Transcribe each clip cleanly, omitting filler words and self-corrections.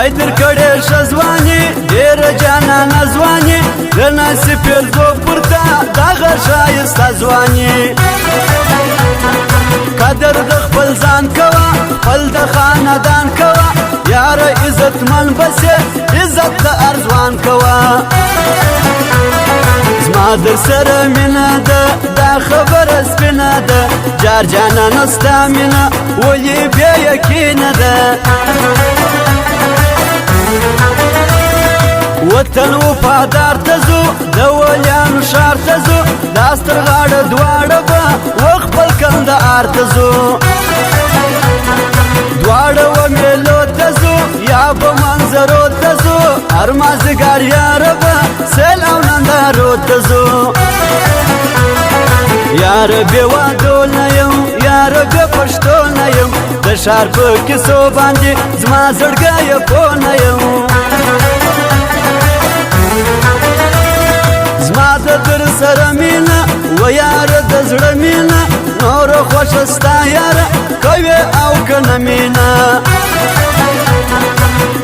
خدای در کړې ښه ځواني ډېره جانانه ځواني د نصیب پېرزو پورته دغه ښایسته ځواني قدر د خپل ځان کوه خپل د خاندان کوه یاره عزتمن بسې عزت د ارزوان کوه زما در سره مینه ده دا خبره سپینه ده جار جانانه ستا مینه ولې بې یقینه ده وطن وفادار ته ځو د ولیانو ښار ته ځو دا سترغاړه دواړه به وخپل کندهار ته ځو دواړه و میلو ته ځو یا به منظرو ته ځو هر مازدیګر یاره به سیل او نندارو ته ځو یاره بې وادو نه یم یاره بې پښتو نه یم د ښار په کیسو باندې زما زړګی پوه نه یم زما د در سره مینه و یاره د زړه مینه نوره خوښه ستا یاره کوې او که نه مینه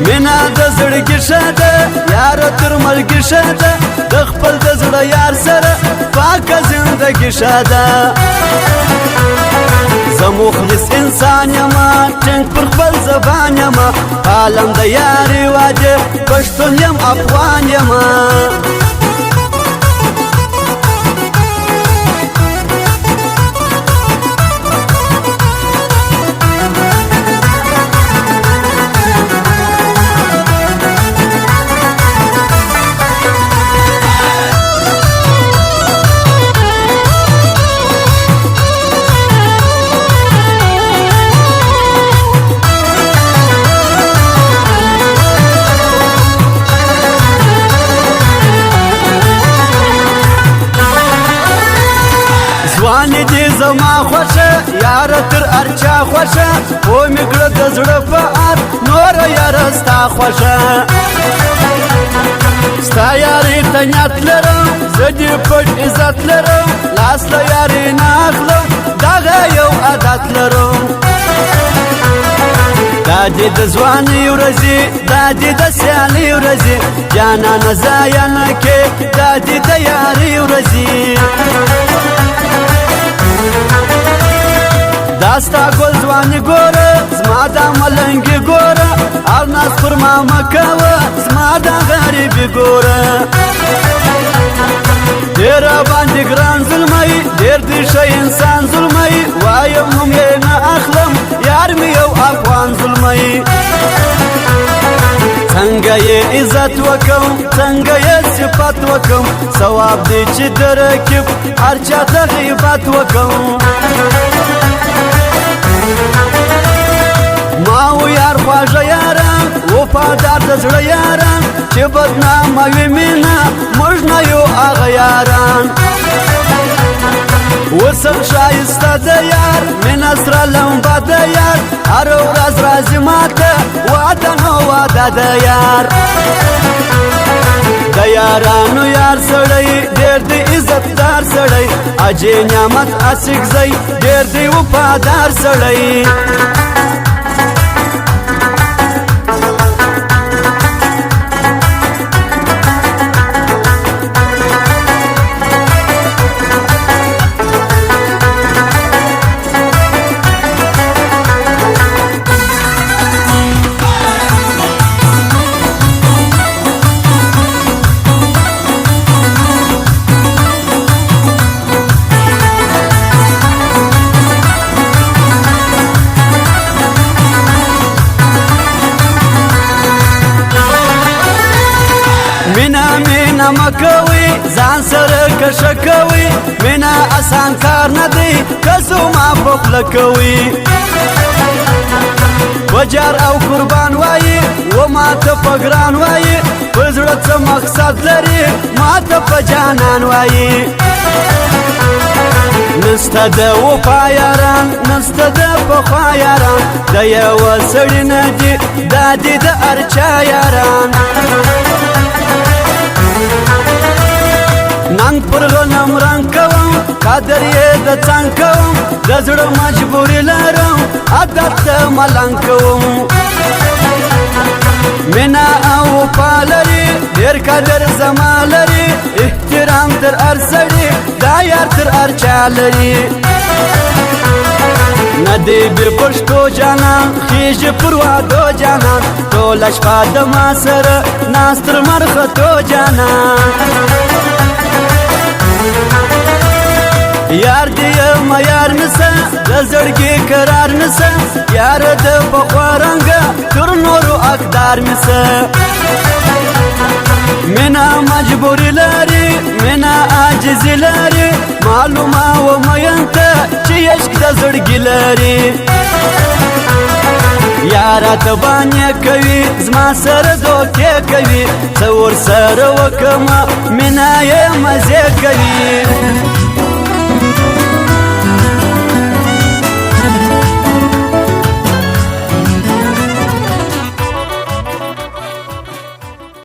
مینه د زړګي ښه ده یاره تر مرګي ښه ده د خپل د زړه یار سره پاکه زندګي ښه ده زه مخلص انسان یمه ټینګ پر خپل زبان یمه عالم د یارې واجب پښتون یم افغان یمه ځواني دې زما خوښه یاره تر هر چا خوښه خو مې کړه د زړه په ار نوره یاره ستا خوښه ستا یارې ته نیت لرم زه دې پټ عزت لرم لاس له یارې نه اخلم دغه یو عادت لرم دا دې د ځوانۍ ورځې دا دې د سیالۍ ورځې جانانه ضایع نه کې دا دې د یارۍ ورځې دا ستا ګل ځواني ګوره زما دا ملنګي ګوره هر ناز پر ما مه کوه زما دا غریبي ګوره ډېر باندې ګران ظلموي ډېر دې ښه انسان ظلموي وایم نوم یې نه اخلم یار مې یو افغان ظلموي څنګه یې عزت وکم څنګه یې صفت وکم ثواب دی چې د رقیب هر چا ته غیبت وکم ما و یار خواږه یاران وفادار د زړه یاران چې بدنامه وي مینه موږ نه یو هغه یاران وسم ښایسته د یار مینه سره لمبه د یار هره ورځ راځي ماته واده نو واده د یار د یارانو یار سړی ډېر دی عزتدار سړی اجې نعمت عاشق زی ډېر دی وفادار سړی مینا مکوي ځان سره کشه کوي مینا آسان کار نه دی کسو ما پخله کوي وجار او قربان وایي و ما ته په ګران وایي په زړه څه مقصد لري ما ته په جانان وایي نسته د وفا یاران نسته د پخوا یاران د یوه سړي نه دي دا دي د هر چا یاران ننګ پر غنم رنګ کوم قدر یې د څنګ کوم د زړه مجبوري لرم عادت ته ملنګ کوم مینا او پالری ډیر قدر زما لري احترام تر ارسړي دا یار تر ارچالري ندی بیر پښتو جانان خیژ پر وادو جانان ټول شپه د ما سره ناستر مرختو جانان یار دی ما یار نسه د زړګي قرار نسه یار د بخوارنګ تر نورو اقدار نسه مینا مجبوری لري مینا عاجز لري معلومه و مینت چې عشق د زړګي لري یاره ته باندې کوي زما سره دوکې کوي څه ورسره وکمه مینا یې مزې کوي